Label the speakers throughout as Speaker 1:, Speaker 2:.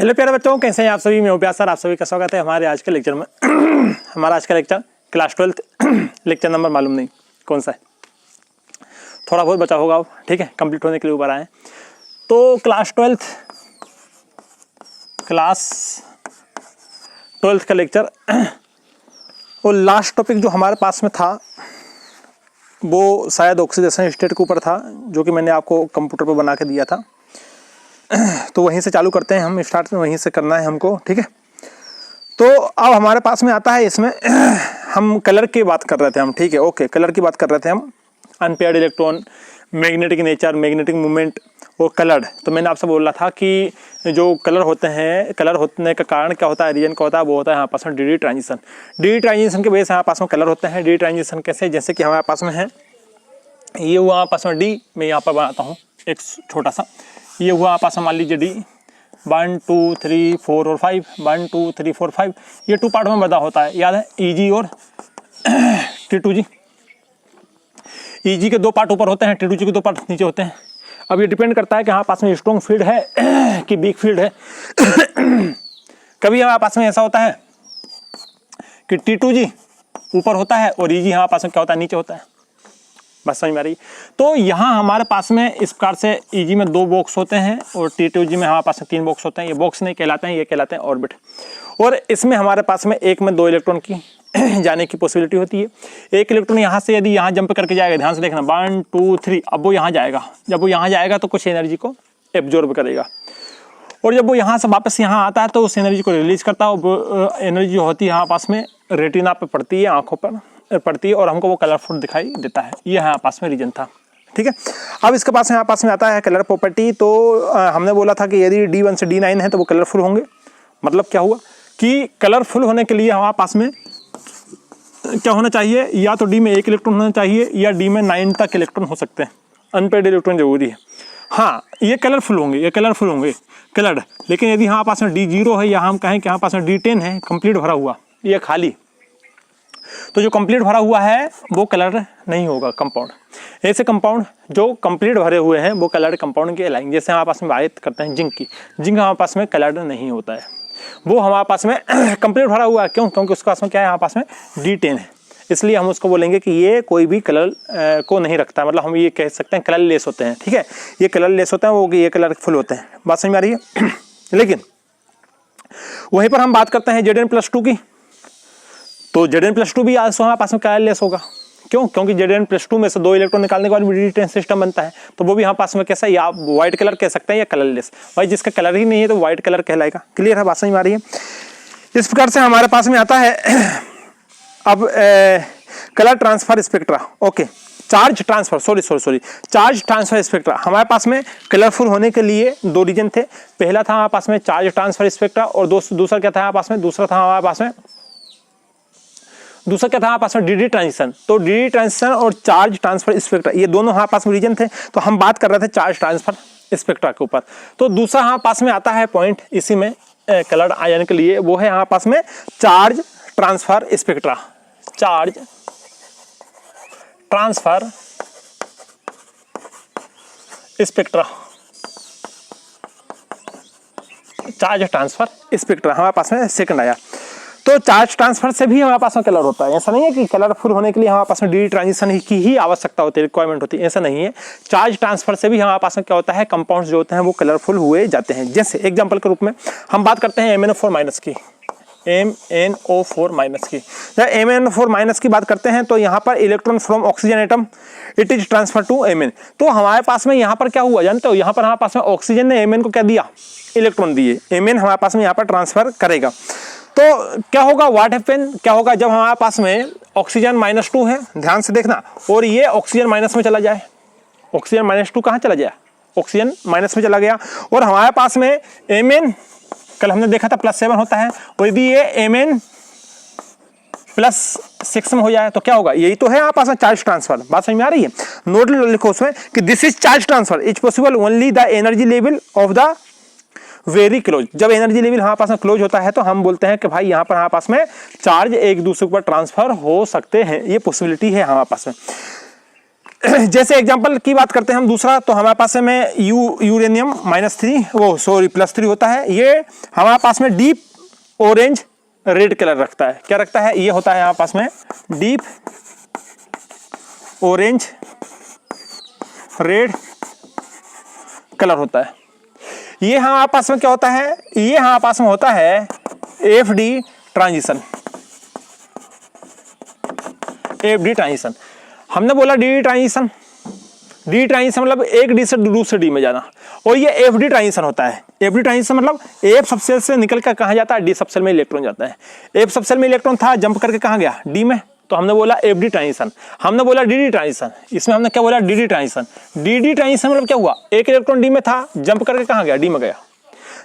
Speaker 1: Hello प्यारे बच्चों, कैसे हैं आप सभी। मैं व्यास सर, आप सभी का स्वागत है हमारे आज के लेक्चर में। हमारा आज का लेक्चर क्लास 12 लेक्चर नंबर मालूम नहीं कौन सा है, थोड़ा बहुत बचा होगा, ठीक है, कंप्लीट होने के लिए ऊपर आए। तो क्लास 12 का लेक्चर वो लास्ट टॉपिक जो हमारे पास में था वो शायद ऑक्सीडेशन स्टेट के ऊपर था, जो कि मैंने आपको कंप्यूटर पर बना के दिया था। तो वहीं से चालू करते हैं हम, स्टार्ट वहीं से करना है हमको, ठीक है। तो अब हमारे पास में आता है, इसमें हम कलर की बात कर रहे थे हम, ठीक है, ओके, कलर की बात कर रहे थे हम। Unpaired electron, magnetic nature, magnetic movement और कलर्ड। तो मैंने आपसे बोला था कि जो कलर होते हैं, कलर होने का कारण क्या होता है, रीजन क्या होता है, वो होता है हमारे पास में डी ट्रांजिशन। डी ट्रांजिशन के वजह से हमारे पास में कलर होते हैं। डी ट्रांजिशन कैसे, जैसे कि हमारे पास में है ये हुआ हमारे पास में डी, मैं यहाँ पर बनाता हूँ एक छोटा सा, ये हुआ आपस में मान लीजिए डी 1 2 3 4 और 5, 1 2 3 4 5, ये 2 पार्ट में बदा होता है, याद है, ईजी और T2G। ईजी के 2 पार्ट ऊपर होते हैं, T2G के 2 पार्ट नीचे होते हैं। अब ये डिपेंड करता है कि हमारे पास में स्ट्रॉन्ग फील्ड है कि वीक फील्ड है। कभी हमारे पास में ऐसा होता है कि T2G ऊपर होता है और ईजी हमारे पास में क्या होता है, नीचे होता है। बस समझ में आ रही। तो यहाँ हमारे पास में इस प्रकार से ईजी में 2 बॉक्स होते हैं और T2G में हमारे पास में 3 बॉक्स होते हैं। ये बॉक्स नहीं कहलाते हैं, ये कहलाते हैं ऑर्बिट। और इसमें हमारे पास में एक में 2 इलेक्ट्रॉन की जाने की पॉसिबिलिटी होती है। एक इलेक्ट्रॉन यहाँ से यदि यहाँ जंप करके जाएगा, ध्यान से देखना, 1 2 3, अब वो यहाँ जाएगा। जब वो यहाँ जाएगा तो कुछ एनर्जी को एब्जॉर्ब करेगा, और जब वो यहाँ से वापस यहाँ आता है तो उस एनर्जी को रिलीज करता है। वो एनर्जी होती है यहाँ पास में रेटिना पे पड़ती है, आंखों पर पड़ती है, और हमको वो कलरफुल दिखाई देता है। ये यहाँ पास में रीजन था, ठीक है। अब इसके पास यहाँ पास में आता है कलर प्रॉपर्टी। तो हमने बोला था कि यदि D1 से D9 है तो वो कलरफुल होंगे। मतलब क्या हुआ कि कलरफुल होने के लिए हमारे पास में क्या होना चाहिए, या तो D में 1 इलेक्ट्रॉन होना चाहिए या D में 9 तक इलेक्ट्रॉन हो सकते हैं। अनपेयर्ड इलेक्ट्रॉन जरूरी है। हाँ, ये कलरफुल होंगे, ये कलरफुल होंगे, कलर्ड। लेकिन यदि हमारे पास में D0 है या हम कहें कि हमारे पास में D10 है, कंप्लीट भरा हुआ, ये खाली, तो जो कंप्लीट भरा हुआ है वो कलर नहीं होगा, कंपाउंड। ऐसे कंपाउंड जो कंप्लीट भरे हुए हैं वो कलर्ड कंपाउंड के लाइन, जैसे हमारे पास में बात करते हैं जिंक की। जिंक हमारे पास में कलर्ड नहीं होता है, वो हमारे पास में कंप्लीट भरा हुआ है। क्यों? क्योंकि उसके पास में क्या है, हमारे पास में D10 है, इसलिए हम उसको बोलेंगे कि ये कोई भी कलर को नहीं रखता। मतलब हम ये कह सकते हैं कलर लेस होते हैं, ठीक है। ये कलर लेस होते हैं, वो ये कलरफुल होते हैं। बात समझ में आ रही है। लेकिन वहीं पर हम बात करते हैं Zn+2 की, तो Zn+2 भी आज हमारे पास में कलरलेस होगा। क्यों? क्योंकि Zn+2 में से 2 इलेक्ट्रॉन निकालने के बाद भी D10 सिस्टम बनता है, तो वो भी हमारे पास में कैसा, या आप व्हाइट कलर कह सकते हैं या कलरलेस। भाई जिसका कलर ही नहीं है तो व्हाइट कलर कहलाएगा। क्लियर है, बात समझ में आ रही है। इस प्रकार से हमारे पास में आता है अब colour transfer spectra. Okay, charge transfer, sorry charge transfer spectra. हमारे पास में कलरफुल होने के लिए 2 रीजन थे। पहला था हमारे पास में चार्ज ट्रांसफर स्पेक्ट्रा, और दूसरा क्या था हमारे पास में, दूसरा था हमारे पास में डी ट्रांजिशन। तो डी ट्रांजिशन और चार्ज ट्रांसफर स्पेक्ट्रा, ये दोनों हमारे पास में रीजन थे। तो हम बात कर रहे थे चार्ज ट्रांसफर स्पेक्ट्रा के ऊपर। तो दूसरा हमारे पास में आता है पॉइंट इसी में कलर्ड आयन के लिए, वो है हमारे पास में charge transfer spectra. Charge transfer spectra, charge transfer spectra हमारे पास में सेकंड आया। तो चार्ज ट्रांसफर से भी हमारे पास में कलर होता है। ऐसा नहीं है कि कलरफुल होने के लिए हमारे पास में डी ट्रांजिशन की ही आवश्यकता होती है, रिक्वायरमेंट होती है, ऐसा नहीं है। चार्ज ट्रांसफर से भी हमारे पास में क्या होता है, कंपाउंड्स जो होते हैं वो कलरफुल हुए जाते हैं। जैसे एग्जांपल के रूप में हम बात करते हैं MnO4- की, MnO4- की। जब MnO4- की बात करते हैं तो यहाँ पर electron from oxygen atom it is transfer to Mn। तो हमारे पास में यहाँ पर क्या हुआ जानते हो, यहाँ पर हमारे पास में ऑक्सीजन ने Mn को क्या दिया, इलेक्ट्रॉन दिए। Mn हमारे पास में यहाँ पर ट्रांसफर करेगा। तो क्या होगा, व्हाट हैपन, क्या होगा जब हमारे पास में ऑक्सीजन -2 है, ध्यान से देखना, और ये ऑक्सीजन माइनस में चला जाए। ऑक्सीजन -2 कहाँ चला जाए, ऑक्सीजन माइनस में चला गया, और हमारे पास में Mn कल हमने देखा था +7 होता है, और यदि ये Mn +6 में हो जाए तो क्या होगा, यही तो है आपस में चार्ज ट्रांसफर। बात समझ में आ रही है। नोट लिखो उसमें कि this is charge transfer is possible only the energy level of the very close. जब एनर्जी लेवल हमारे पास में क्लोज होता है तो हम बोलते हैं कि भाई यहाँ पर हमारे पास में चार्ज एक दूसरे पर ट्रांसफर हो सकते हैं, ये पॉसिबिलिटी है हमारे पास में। जैसे एग्जांपल की बात करते हैं हम दूसरा, तो हमारे पास में यूरेनियम -3 वो सॉरी +3 होता है। ये हमारे पास में डीप ऑरेंज रेड कलर रखता है। क्या रखता है? ये होता है हमारे पास में डीप ऑरेंज रेड कलर होता है। ये हमारे पास में क्या होता है? ये हमारे पास में होता है FD ट्रांजिशन। FD ट्रांजिशन हमने बोला DD ट्रांजिशन। डी ट्रांजिशन मतलब एक डी से दूसरे डी में जाना, और ये FD ट्रांजिशन होता है। FD ट्रांजिशन मतलब F सबसेल से निकल कर कहाँ जाता है? D सबसेल में इलेक्ट्रॉन जाता है। F सबसेल में इलेक्ट्रॉन था, जंप करके कहाँ गया? D में, तो हमने बोला FD ट्रांजिशन। हमने बोला DD ट्रांजिशन, इसमें हमने क्या बोला? DD transition. DD ट्रांजिशन मतलब क्या हुआ? एक इलेक्ट्रॉन D में था, जंप करके कहाँ गया? D में गया।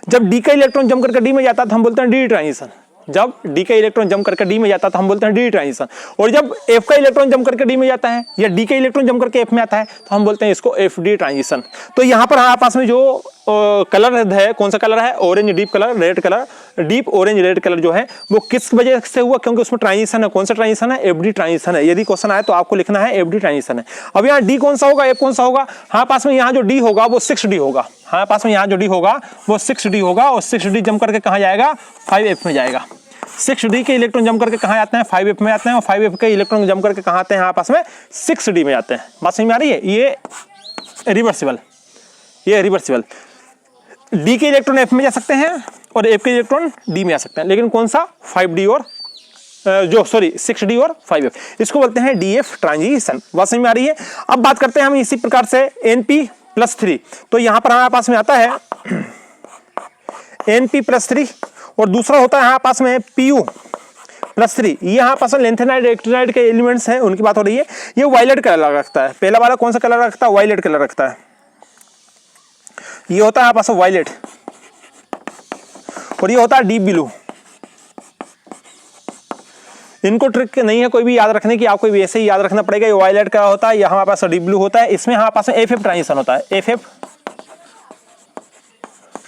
Speaker 1: जब D का इलेक्ट्रॉन जंप करके D में जाता तो हम बोलते हैं DD ट्रांजिशन। जब D का इलेक्ट्रॉन जंप करके D में जाता तो हम बोलते हैं DD ट्रांजिशन। और जब F का इलेक्ट्रॉन जंप करके D में जाता है या D का इलेक्ट्रॉन जंप करके F में आता है तो हम बोलते हैं इसको FD ट्रांजिशन। तो यहाँ पर हमारे पास में जो कलर है, कौन सा कलर है? Orange deep colour, red colour, deep orange red colour जो है वो किस वजह से हुआ? क्योंकि उसमें ट्रांजिशन है। कौन सा ट्रांजिशन है? FD ट्रांजिशन है। यदि क्वेश्चन आए तो आपको लिखना है FD ट्रांजिशन है। अब यहाँ D कौन सा होगा, F कौन सा होगा? हमारे पास में यहाँ जो D होगा वो 6D होगा। हमारे पास में यहाँ जो D होगा वो 6D होगा, और 6D जंप करके कहाँ जाएगा? 5F में जाएगा। 6D के इलेक्ट्रॉन जंप करके कहाँ आते हैं? 5F में आते हैं, और 5F के इलेक्ट्रॉन जंप करके कहाँ आते हैं? हमारे पास में 6D में आते हैं। बात समझ में आ रही है? ये रिवर्सिबल, ये रिवर्सिबल। D के इलेक्ट्रॉन F में जा सकते हैं और F के इलेक्ट्रॉन D में आ सकते हैं, लेकिन कौन सा? 5D और 6D और 5F, इसको बोलते हैं DF ट्रांजिशन। बात समझ में आ रही है? अब बात करते हैं हम इसी प्रकार से NP+3। तो यहां पर हमारे पास में आता है NP+3, और दूसरा होता है हमारे पास में PU+3। ये यहाँ पास लेंथेनाइड एक्टिनाइड के एलिमेंट्स हैं, उनकी बात हो रही है। ये वायलेट कलर रखता है। पहला वाला कौन सा कलर रखता है? वायलेट कलर रखता है। ये होता है हमारे पास वायलेट, और ये होता है डीप ब्लू। इनको ट्रिक नहीं है कोई भी याद रखने की, आपको वैसे ही याद रखना पड़ेगा। ये वायलेट का होता है, यहाँ हमारे पास डीप ब्लू होता है। इसमें हमारे पास FF ट्रांजिशन होता है। FF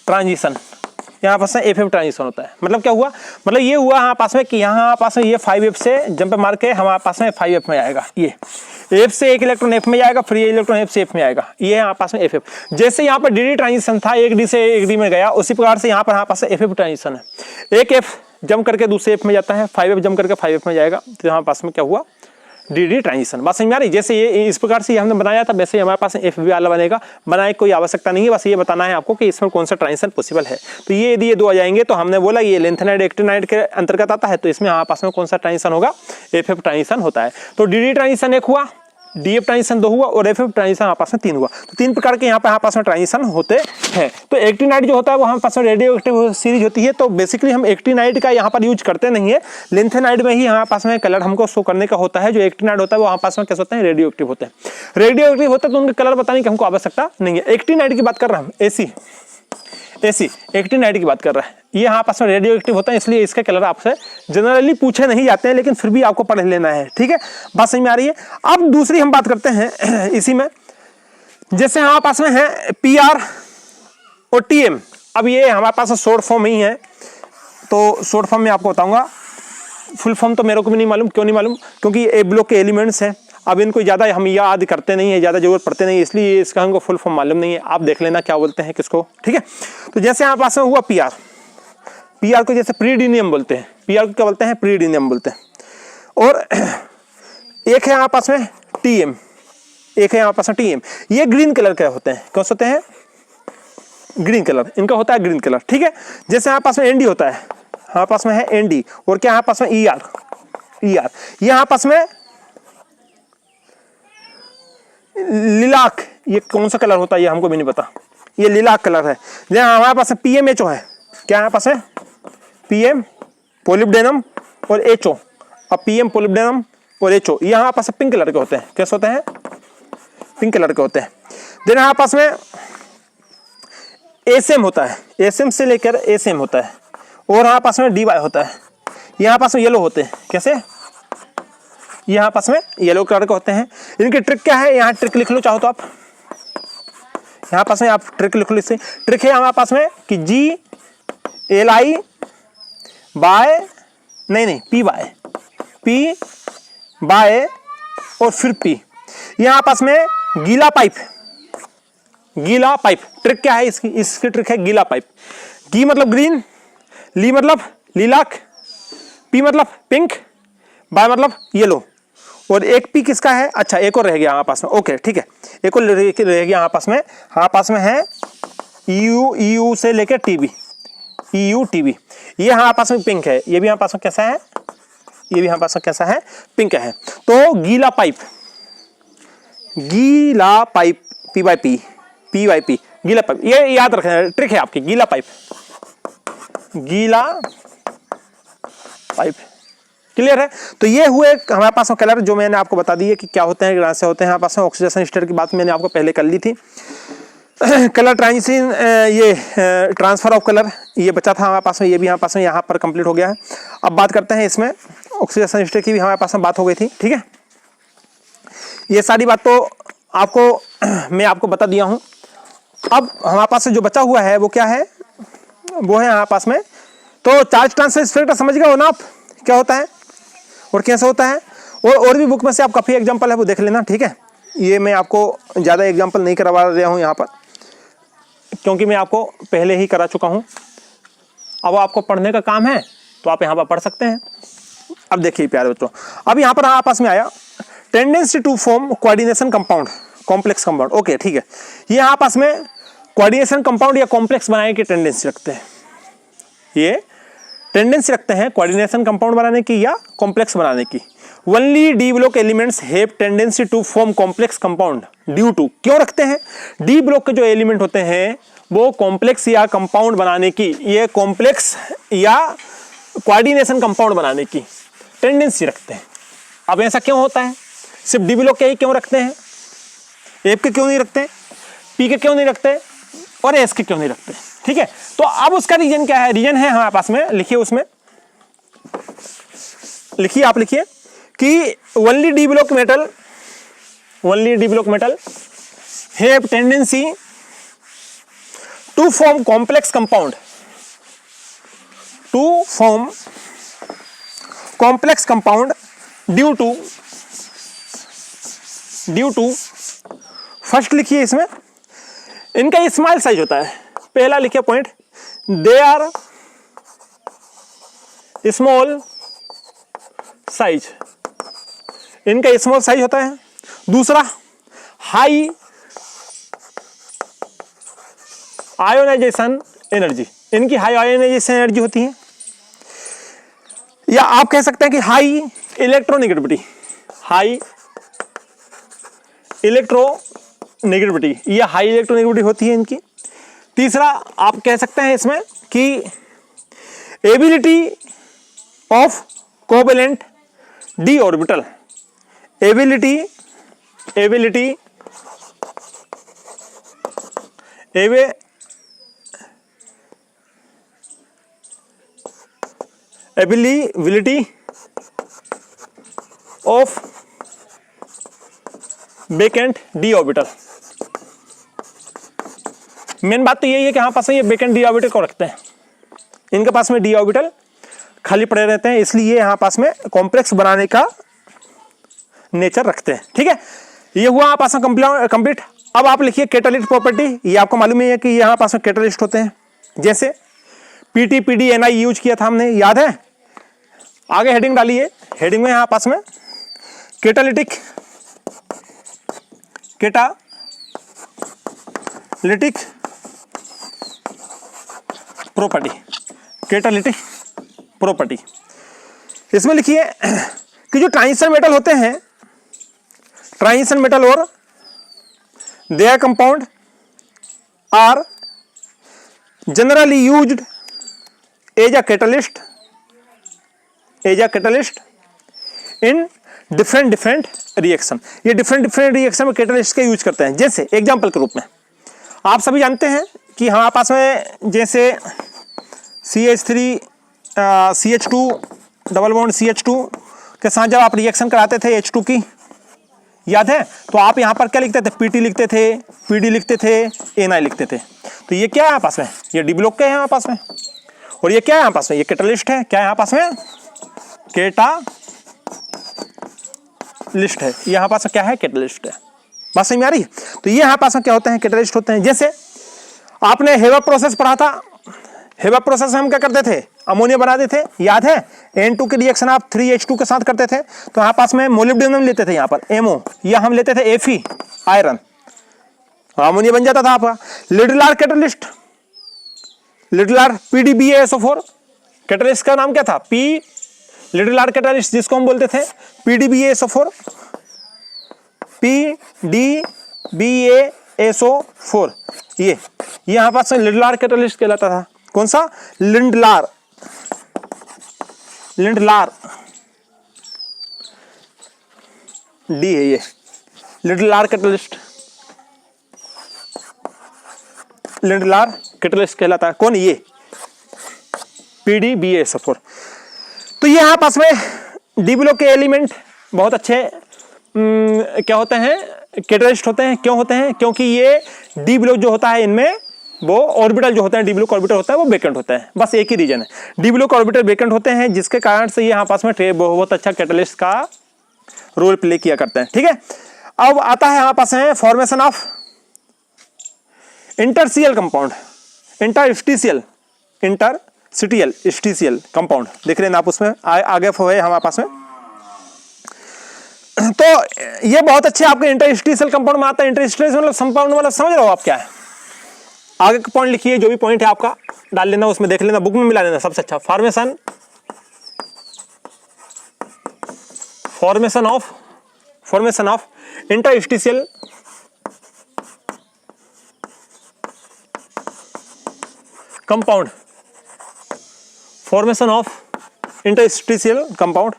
Speaker 1: ट्रांजिशन, यहाँ पास FF ट्रांजिशन होता है। मतलब क्या हुआ? मतलब ये हुआ हमारे पास में कि यहाँ पास में ये 5F से जंप मार के हमारे पास में 5F में आएगा। ये F से एक इलेक्ट्रॉन F में जाएगा, फिर ये इलेक्ट्रॉन F से F में आएगा। ये हमारे पास में FF। जैसे यहाँ पर DD ट्रांजिशन था, एक D से एक D में गया, उसी प्रकार से यहाँ पर हमारे पास FF ट्रांजिशन है। एक F जंप करके दूसरे F में जाता है, 5F जंप करके 5F में जाएगा, तो हमारे पास में क्या हुआ? DD transition. बात समझ में आ रही? जैसे ये इस प्रकार से हमने बनाया था, वैसे हमारे पास FB वाला बनेगा। बनाने की कोई आवश्यकता नहीं है, बस ये बताना है आपको कि इसमें कौन सा ट्रांजिशन पॉसिबल है। तो ये यदि ये दो आ जाएंगे तो हमने बोला ये लेंथेनाइड एक्टिनाइड के अंतर्गत आता है, तो इसमें हमारे पास में कौन सा ट्रांजिशन होगा? FF ट्रांजिशन होता है। तो DD ट्रांजिशन एक हुआ, DF ट्रांजिशन 2 हुआ, और FF ट्रांजिशन हमारे पास में 3 हुआ। तो 3 प्रकार के यहाँ पे हमारे पास में ट्रांजिशन होते हैं। तो एक्टिनाइड जो होता है वो हमारे पास में रेडियो एक्टिव सीरीज होती है। तो बेसिकली हम एक्टिनाइड का यहाँ पर यूज करते नहीं है, लेंथेनाइड में ही हमारे पास में कलर हमको शो करने का होता है। जो एक्टिनाइड होता है वो हमारे पास में कैसे होते हैं? रेडियो एक्टिव होते हैं। रेडियो एक्टिव होते हैं तो उनके कलर बताने की हमको आवश्यकता नहीं है। एक्टिनाइड की बात कर रहे हैं हम, AC एक्टिनाइड की बात कर रहे हैं। ये यहाँ पास में रेडियो एक्टिव होता है, इसलिए इसके कलर आपसे जनरली पूछे नहीं जाते हैं, लेकिन फिर भी आपको पढ़ लेना है। ठीक है, बात समझ में आ रही है? अब दूसरी हम बात करते हैं इसी में, जैसे हमारे पास में है PR और TM। अब ये हमारे पास शॉर्ट फॉर्म ही है, तो शॉर्ट फॉर्म में आपको बताऊंगा। फुल फॉर्म तो मेरे को भी नहीं मालूम। क्यों नहीं मालूम? क्योंकि ये ब्लॉक के एलिमेंट्स हैं। अब इनको ज़्यादा हम याद करते नहीं है, ज़्यादा जरूरत पड़ते नहीं, इसलिए इसका हमको फुल फॉर्म मालूम नहीं है। आप देख लेना क्या बोलते हैं किसको। ठीक है, तो जैसे यहाँ पास में हुआ PR को जैसे प्रीडिनियम बोलते हैं। PR को क्या बोलते हैं? प्रीडिनियम बोलते हैं। और एक है यहाँ पास में TM, एक है यहाँ पास में TM। ये ग्रीन कलर के होते हैं। कौन से होते हैं? ग्रीन कलर, इनका होता है ग्रीन कलर। ठीक है, जैसे यहाँ पास में ND होता है, हमारे पास में है ND, और क्या यहाँ पास में ER। यहाँ पास में लिलाक, ये कौन सा कलर होता है ये हमको भी नहीं पता, ये लिलाक कलर है। जहाँ हमारे पास PMHO है, क्या यहाँ पास है? PM पोलिब्डेनम और HO। अब PM पोलिब्डेनम और HO ये यहाँ पास पिंक कलर के होते हैं। कैसे होते हैं? पिंक कलर के होते हैं। देन यहाँ पास में SM होता है, SM से लेकर SM होता है, और यहाँ पास में DY होता है। यहाँ पास में येलो होते हैं। कैसे? यहाँ पास में येलो कलर के होते हैं। इनकी ट्रिक क्या है? यहाँ ट्रिक लिख लो चाहो तो आप, यहाँ पास में आप ट्रिक लिख लो। इससे ट्रिक है हमारे पास में कि GLI बाय P बाय और फिर P। यहाँ आपस में गीला पाइप, गीला पाइप। ट्रिक क्या है इसकी ट्रिक है गीला पाइप। गी मतलब ग्रीन, ली मतलब लीलाक, पी मतलब पिंक, बाय मतलब येलो। और एक पी किसका है? अच्छा एक और रह गया आपस में, ओके ठीक है, एक और रह गया आपस में। आपस में है यू से लेकर टीबी, EU TB। ये यहाँ आपस में पिंक है, ये भी यहाँ पास में कैसा है? ये भी यहाँ पास में कैसा है? पिंक है। तो गीला पाइप, गीला पाइप, PYP, गीला पाइप, ये याद रखना, ट्रिक है आपकी, गीला पाइप, गीला पाइप। क्लियर है? तो ये हुए हमारे पास में कलर जो मैंने आपको बता दिए कि क्या होते हैं, से होते हैं। यहाँ पास में ऑक्सीडेशन स्टेट की बात मैंने आपको पहले कर ली थी। कलर ट्रांजिशन, ये ट्रांसफर ऑफ कलर ये बचा था हमारे पास में, ये भी हमारे पास में यहाँ पर कंप्लीट हो गया है। अब बात करते हैं इसमें ऑक्सीडेशन स्टेट की भी हमारे पास में बात हो गई थी, ठीक है। ये सारी बात तो आपको मैं आपको बता दिया हूँ। अब हमारे पास जो बचा हुआ है वो क्या है? वो है हमारे पास में तो चार्ज ट्रांसफर स्पेक्ट्रम, समझ गए हो ना आप क्या होता है और कैसे होता है। और भी बुक में से आप काफ़ी एग्जांपल है वो देख लेना, ठीक है। ये मैं आपको ज़्यादा एग्जांपल नहीं करवा रहा हूँ यहाँ पर, क्योंकि मैं आपको पहले ही करा चुका हूँ। अब आपको पढ़ने का काम है तो आप यहाँ पर पढ़ सकते हैं। अब देखिए प्यारे बच्चों, अब यहाँ पर आपस में आया tendency to form coordination compound, complex compound, okay ठीक है। ये आपस में कोऑर्डिनेशन कंपाउंड या कॉम्प्लेक्स बनाने की टेंडेंसी रखते हैं, ये टेंडेंसी रखते हैं कोऑर्डिनेशन कंपाउंड बनाने की या कॉम्प्लेक्स बनाने की। Only D block elements have tendency to form complex compound due to, क्यों रखते हैं? डी ब्लॉक के जो एलिमेंट होते हैं वो कॉम्प्लेक्स या कंपाउंड बनाने की, ये कॉम्प्लेक्स या कोऑर्डिनेशन कंपाउंड बनाने की टेंडेंसी रखते हैं। अब ऐसा क्यों होता है? सिर्फ डी ब्लॉक के ही क्यों रखते हैं? एफ के क्यों नहीं रखते? पी के क्यों नहीं रखते? और एस के क्यों नहीं रखते? ठीक है, तो अब उसका रीजन क्या है? रीजन है हमारे पास में, लिखिए उसमें, लिखिए आप लिखिए कि only D block metal, only D block metal have tendency to form complex compound, to form complex compound due to first लिखिए इसमें, इनका स्मॉल साइज होता है। पहला लिखिए point, they are small size, इनका स्मॉल साइज होता है। दूसरा, हाई आयोनाइजेशन एनर्जी, इनकी हाई आयोनाइजेशन एनर्जी होती है। या आप कह सकते हैं कि हाई इलेक्ट्रोनेगेटिविटी, हाई इलेक्ट्रोनेगेटिविटी, ये हाई इलेक्ट्रोनेगेटिविटी होती है इनकी। तीसरा आप कह सकते हैं इसमें कि ability of covalent D orbital, ability of vacant D orbital. Main बात तो यही है कि यहाँ पास में ये वेकेंट डी ऑर्बिटल को रखते हैं, इनके पास में डी ऑर्बिटल खाली पड़े रहते हैं, इसलिए यहाँ पास में कॉम्प्लेक्स बनाने का नेचर रखते हैं। ठीक है, ये हुआ यहाँ पास में कंप्लीट। अब आप लिखिए कैटालिस्ट प्रॉपर्टी, ये आपको मालूम ही है कि यहाँ पास में कैटालिस्ट होते हैं, जैसे PT PD NI यूज किया था हमने, याद है? आगे हेडिंग डालिए, हेडिंग में यहाँ पास में कैटालिटिक प्रॉपर्टी, कैटालिटिक प्रॉपर्टी। इसमें लिखिए कि जो ट्रांजिशन मेटल होते हैं, ट्रांजिशन मेटल और their compound are generally used as a catalyst in different reaction. ये डिफरेंट रिएक्शन में कैटलिस्ट का यूज करते हैं। जैसे एग्जांपल के रूप में आप सभी जानते हैं कि हमारे पास में जैसे CH3 CH2 double bond CH2 के साथ जब आप रिएक्शन कराते थे H2 की, याद है? तो आप यहाँ पर क्या लिखते थे? PT लिखते थे, PD लिखते थे, NI लिखते थे। तो ये क्या है यहाँ पास में? ये डी ब्लॉक के है यहाँ पास में। और ये क्या है यहाँ पास में? ये कैटलिस्ट है। क्या है यहाँ पास में? कैटलिस्ट है, यहाँ पास क्या है, कैटलिस्ट है। बात समझ में आ रही है? तो ये यहाँ पास क्या होते हैं, कैटलिस्ट होते हैं। जैसे आपने हेवा प्रोसेस पढ़ा था, हेवा प्रोसेस में हम क्या करते थे, अमोनिया बनाते थे, याद है? N2 के रिएक्शन आप 3H2 के साथ करते थे, तो यहाँ पास में मोलिब्डेनम लेते थे, यहाँ पर MO, या हम लेते थे Fe आयरन, अमोनिया बन जाता था आपका। Lindlar catalyst, Lindlar PDBaSO4, catalyst का नाम क्या था, P लिडलार कैटलिस्ट, जिसको हम बोलते थे PDBaSO4, PDBaSO4, ये यहाँ पास में लिडलार कैटलिस्ट कहलाता था। कौन सा, लिंडलार, लिंडलार डी है ये, लिडलार कैटलिस्ट, लिंडलार कैटलिस्ट कहलाता है। कौन, ये PDBaSO4। तो ये यहाँ पास में डी ब्लॉक के एलिमेंट बहुत अच्छे क्या होते हैं, कैटलिस्ट होते हैं। क्यों होते हैं, क्योंकि ये डी ब्लॉक जो होता है इनमें वो ऑर्बिटल जो होता है, डी ब्लॉक ऑर्बिटल होता है वो वेकेंट होता है, बस एक ही रीजन है, डी ब्लॉक ऑर्बिटल वेकेंट होते हैं, जिसके कारण से ये यहाँ पास में बहुत अच्छा कैटलिस्ट का रोल प्ले किया करते हैं। ठीक है, अब आता है यहाँ पास है formation of interstitial compound, interstitial, interstitial compound, देख रहे हैं आप उसमें आगे है हमारे पास में। तो ये बहुत अच्छे आपके इंटरस्टिशियल कंपाउंड में आता है। इंटरस्टिशियल मतलब कंपाउंड मतलब समझ रहे हो आप क्या है, आगे का पॉइंट लिखिए, जो भी पॉइंट है आपका डाल लेना, उसमें देख लेना, बुक में मिला लेना, सबसे अच्छा। Formation of interstitial compound, formation of interstitial compound.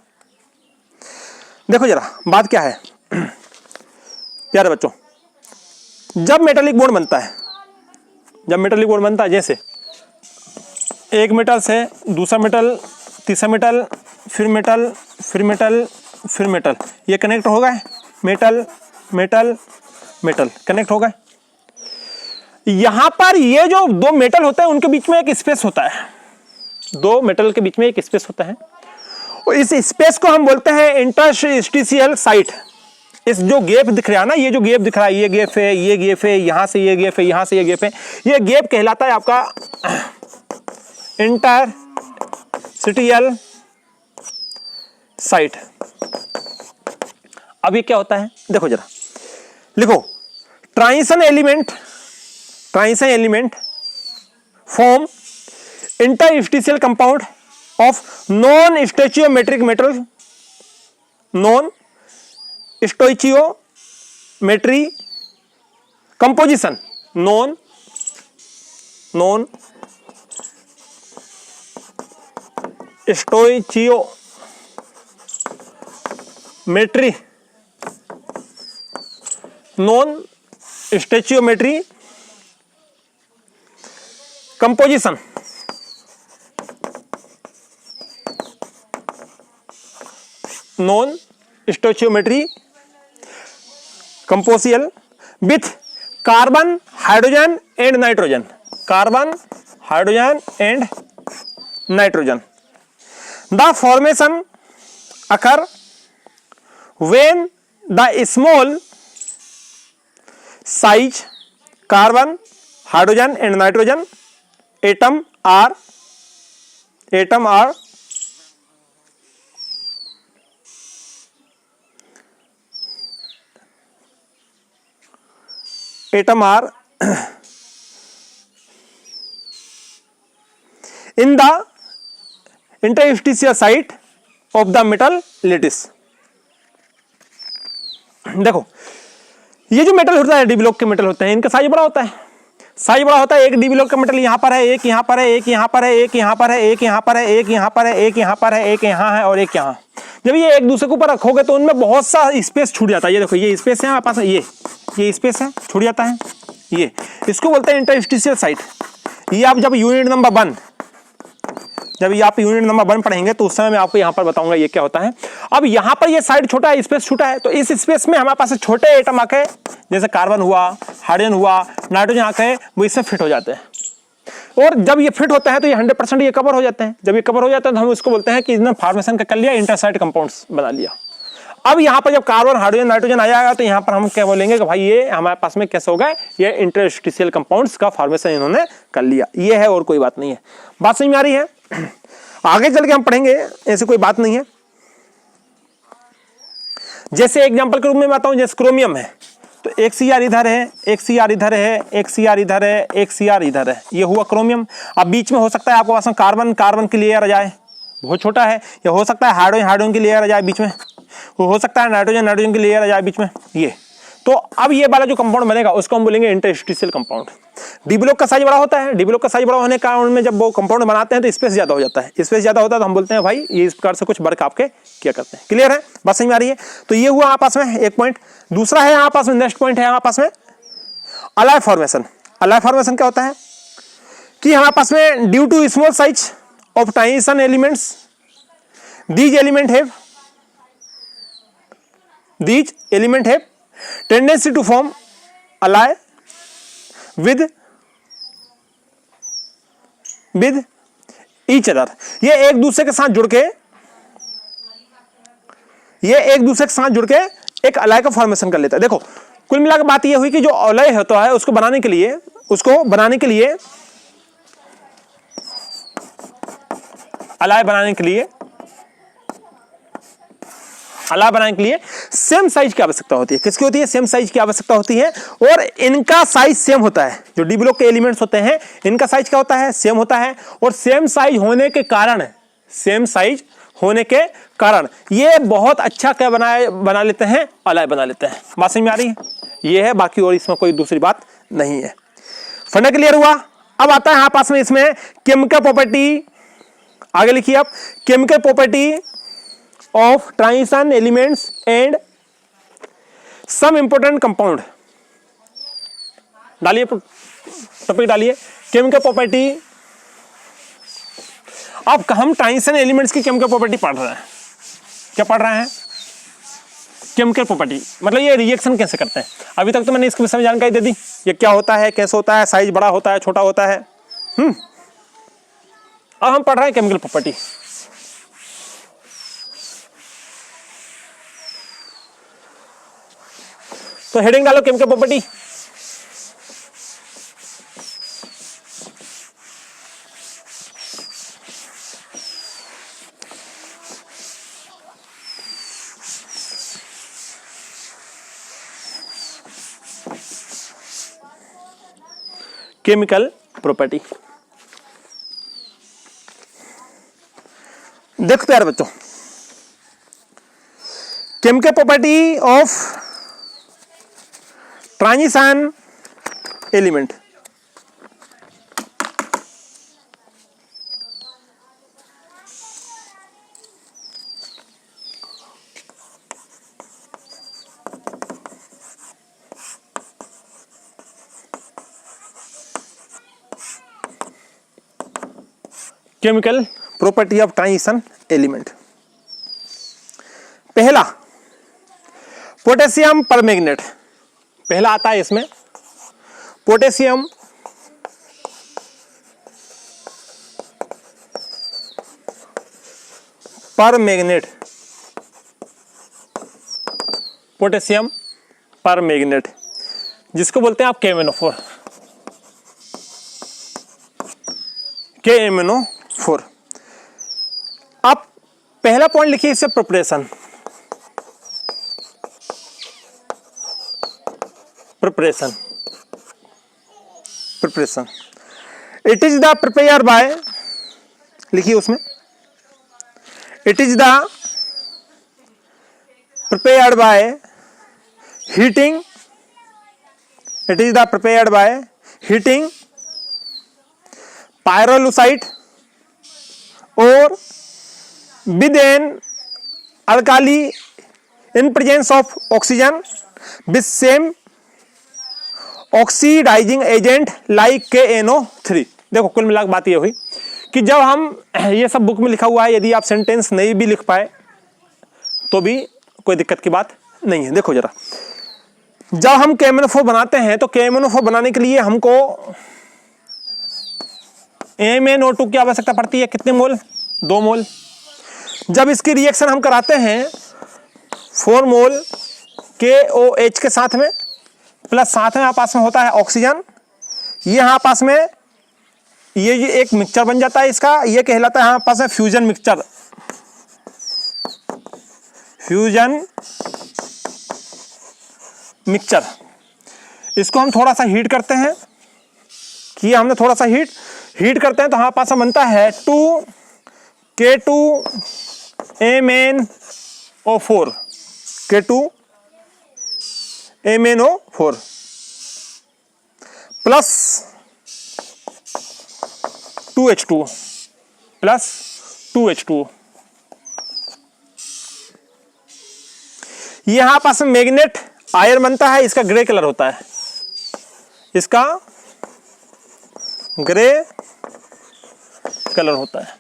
Speaker 1: देखो जरा बात क्या है प्यारे बच्चों, जब मेटालिक बॉन्ड बनता है, जब मेटालिक बॉन्ड बनता है, जैसे एक मेटल से दूसरा मेटल, तीसरा मेटल, फिर मेटल, फिर मेटल, फिर मेटल, ये कनेक्ट हो गए, मेटल मेटल मेटल कनेक्ट हो गए। यहां पर ये जो दो मेटल होते हैं उनके बीच में एक स्पेस होता है, दो मेटल के बीच में एक स्पेस होता है, और इस स्पेस को हम बोलते हैं इंटरस्टिशियल साइट। इस जो गैप दिख रहा है ना, ये जो गैप दिख रहा है, ये गैप है, ये गैप है, यहां से ये गैप है, यहां से ये गैप है, ये गैप कहलाता है आपका इंटरस्टिशियल साइट। अब ये क्या होता है, देखो जरा लिखो, transition element form interstitial compound of non-stoichiometric metal, non-stoichiometry composition, non-stoichiometry composition, non-stoichiometry composition with carbon, hydrogen and nitrogen, carbon, hydrogen and nitrogen. The formation occur when the small size carbon, hydrogen and nitrogen atom are in the interstitial site of the metal lattice। देखो ये जो metal होता है, D block के metal होते हैं, इनका size बड़ा होता है, साइज बड़ा होता है। एक डी ब्लॉक का मेटल यहाँ पर है, एक यहाँ पर है, एक यहाँ पर है, एक यहाँ पर है, एक यहाँ पर है, एक यहाँ पर है, एक यहाँ पर है, एक यहाँ है और एक यहाँ। जब ये एक दूसरे के ऊपर रखोगे तो उनमें बहुत सा स्पेस छूट जाता है। ये देखो ये स्पेस है आपके पास, ये स्पेस है, छूट जाता है, ये इसको बोलते हैं इंटरस्टिशियल साइट। ये आप जब यूनिट नंबर 1 पढ़ेंगे तो उस समय मैं आपको यहाँ पर बताऊंगा ये क्या होता है। अब यहाँ पर ये साइड छोटा है, स्पेस छोटा है, तो इस स्पेस में हमारे पास छोटे एटम आके, जैसे कार्बन हुआ, हाइड्रोजन हुआ, नाइट्रोजन आके वो इससे फिट हो जाते हैं। और जब ये फिट होता है तो ये 100% ये कवर हो जाते हैं। जब ये कवर हो जाता है तो हम उसको बोलते हैं कि इसने फॉर्मेशन कर लिया, इंटरसाइट कंपाउंड्स बना लिया। अब यहाँ पर जब कार्बन, हाइड्रोजन, नाइट्रोजन आ जाएगा तो यहाँ पर हम क्या बोलेंगे कि भाई ये हमारे पास में कैसे होगा, ये इंटरस्टिशियल कंपाउंड्स का फॉर्मेशन इन्होंने कर लिया, ये है और कोई बात नहीं है। बात समझ में आ रही है? आगे चल के हम पढ़ेंगे, ऐसी कोई बात नहीं है। जैसे एग्जांपल के रूप में बताऊं, जैसे क्रोमियम है तो एक CR इधर है, एक CR इधर है, एक CR इधर है, एक CR इधर है, ये हुआ क्रोमियम। अब बीच में हो सकता है आपके पास में कार्बन, कार्बन की लेयर आ जाए, बहुत छोटा है, या हो सकता है हाइड्रोजन, हाइड्रोजन की लेयर आ जाए बीच में, हो सकता है नाइट्रोजन, नाइट्रोजन की लेयर आ जाए बीच में, ये। तो अब ये वाला जो कंपाउंड बनेगा उसको हम बोलेंगे इंटरस्टिशियल कंपाउंड। डी ब्लॉक का साइज बड़ा होता है, डी ब्लॉक का साइज बड़ा होने के कारण में जब वो कंपाउंड बनाते हैं तो स्पेस ज्यादा हो जाता है, स्पेस ज्यादा होता है तो हम बोलते हैं भाई ये इस प्रकार से कुछ वर्क आपके क्या करते हैं। क्लियर है? बात समझ में आ रही है? तो ये हुआ आपस में एक पॉइंट। दूसरा है यहाँ पास में, नेक्स्ट पॉइंट है यहाँ पास में अलाय फॉर्मेशन। अलाय फॉर्मेशन क्या होता है कि हमारे पास में due to small size of transition elements, these element have tendency to form ally with each other। ये एक दूसरे के साथ जुड़ के एक अलाय का फॉर्मेशन कर लेता है। देखो कुल मिलाकर बात ये हुई कि जो अलाय होता है उसको बनाने के लिए अलाय बनाने के लिए सेम साइज की आवश्यकता होती है। किसकी होती है? सेम साइज की आवश्यकता होती है, और इनका साइज सेम होता है। जो डी ब्लॉक के एलिमेंट्स होते हैं इनका साइज क्या होता है? सेम होता है, और सेम साइज होने के कारण ये बहुत अच्छा क्या बना लेते हैं? अलाय बना लेते हैं। बात समझ में आ रही है? ये है, बाकी और इसमें कोई दूसरी बात नहीं है। फंडा क्लियर हुआ? अब आता है यहाँ पास में इसमें केमिकल प्रॉपर्टी। आगे लिखिए आप, chemical property of transition elements and some important compound. डालिए टॉपिक, डालिए केमिकल प्रॉपर्टी। अब हम ट्रांजिशन एलिमेंट्स की केमिकल प्रॉपर्टी पढ़ रहे हैं। क्या पढ़ रहे हैं? केमिकल प्रॉपर्टी, मतलब ये रिएक्शन कैसे करते हैं। अभी तक तो मैंने इसके विषय में जानकारी दे दी, ये क्या होता है, कैसे होता है, साइज बड़ा होता है, छोटा होता है। अब हम पढ़ रहे हैं केमिकल प्रॉपर्टी। तो हेडिंग डालो केमिकल प्रॉपर्टी। Chemical property. देखो प्यारे बच्चों, chemical property of transition element. Chemical property of transition element. पहला पोटेशियम परमैंगनेट, पहला आता है इसमें पोटेशियम परमैंगनेट। पोटेशियम परमैंगनेट जिसको बोलते हैं आप KMnO4। KMnO4। आप पहला पॉइंट लिखिए इससे preparation. It is the prepare by, लिखिए उसमें, it is the prepared by heating, it is the prepared by heating pyrolusite or with an alkali in presence of oxygen with same oxidising agent like KNO3। देखो कुल मिलाकर बात ये हुई कि जब हम, ये सब बुक में लिखा हुआ है, यदि आप सेंटेंस नहीं भी लिख पाए तो भी कोई दिक्कत की बात नहीं है। देखो जरा, जब हम KMnO4 बनाते हैं तो KMnO4 बनाने के लिए हमको MnO2 की आवश्यकता पड़ती है। कितने मोल? 2 मोल। जब इसकी रिएक्शन हम कराते हैं 4 मोल KOH के साथ में, प्लस साथ में आपस में होता है ऑक्सीजन। ये यहाँ आपस में ये एक मिक्सचर बन जाता है इसका, ये कहलाता है यहाँ पास में फ्यूजन मिक्सचर, फ्यूजन मिक्सचर। इसको हम थोड़ा सा हीट करते हैं, कि हमने थोड़ा सा हीट करते हैं तो हमारे पास बनता है 2K2MnO4, K2MnO4 plus 2H2 plus 2H2। यहां पास में मैग्नेट आयन बनता है, इसका ग्रे कलर होता है, इसका ग्रे कलर होता है।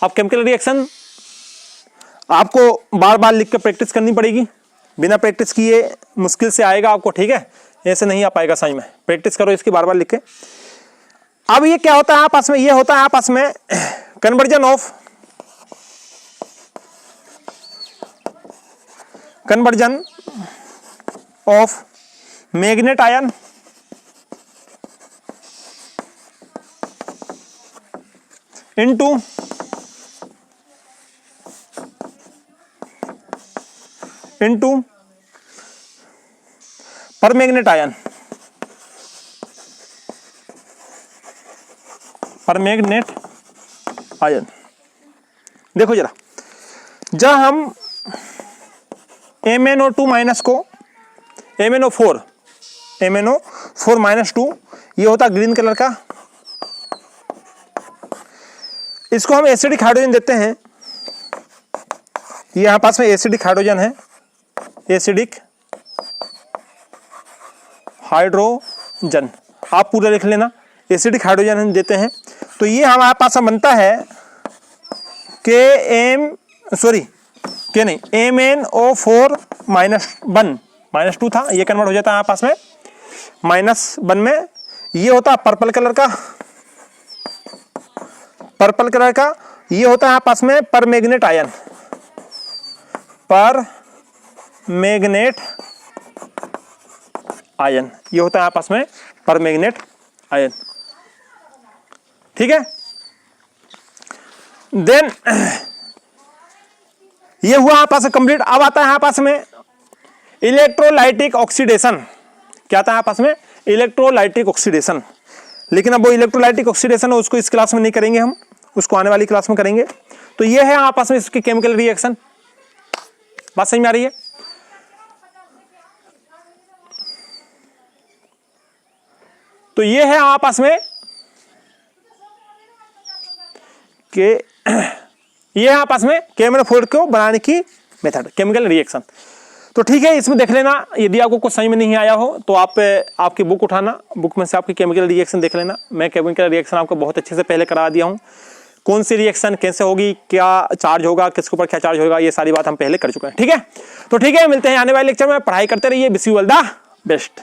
Speaker 1: अब केमिकल रिएक्शन आपको बार बार लिख कर प्रैक्टिस करनी पड़ेगी, बिना प्रैक्टिस किए मुश्किल से आएगा आपको, ठीक है, ऐसे नहीं आ पाएगा समझ में। प्रैक्टिस करो इसकी बार बार लिख के। अब ये क्या होता है आपस में, ये होता है आपस में conversion of manganate ion into परमैग्नेट ion, परमैग्नेट ion. देखो जरा, जब हम MnO2 माइनस को MnO4 माइनस 2, ये होता ग्रीन कलर का, इसको हम एसिडिक हाइड्रोजन देते हैं। ये यहां पास में एसिडिक हाइड्रोजन है, एसिडिक हाइड्रोजन, आप पूरा लिख लेना, एसिडिक हाइड्रोजन हम देते हैं। तो ये हमारे पास बनता है MnO4 -1 -2 था, ये कन्वर्ट हो जाता है पास में -1 में। ये होता पर्पल कलर का, ये होता है पास में परमैग्नेट आयन, ये होता है आपस में परमैग्नेट आयन, ठीक है। देन ये हुआ आपस में कंप्लीट। अब आता है आपस में इलेक्ट्रोलाइटिक ऑक्सीडेशन। क्या आता है आपस में? Electrolytic oxidation. लेकिन अब वो इलेक्ट्रोलाइटिक ऑक्सीडेशन है उसको इस क्लास में नहीं करेंगे हम, उसको आने वाली क्लास में करेंगे। तो ये है आपस में इसकी केमिकल रिएक्शन। बात समझ में आ रही है? तो ये है आपस में कि ये है आपस में KMnO4 को बनाने की मेथड, केमिकल रिएक्शन। तो ठीक है, इसमें देख लेना। यदि आपको कुछ समझ में नहीं आया हो तो आप आपकी बुक उठाना, बुक में से आपकी केमिकल रिएक्शन देख लेना। मैं केमिकल रिएक्शन आपको बहुत अच्छे से पहले करा दिया हूँ। कौन सी रिएक्शन कैसे होगी, क्या चार्ज होगा, किसके ऊपर क्या चार्ज होगा, ये सारी बात हम पहले कर चुके हैं। ठीक है, तो ठीक है, मिलते हैं आने वाले लेक्चर में। पढ़ाई करते रहिए। Wish you all the best.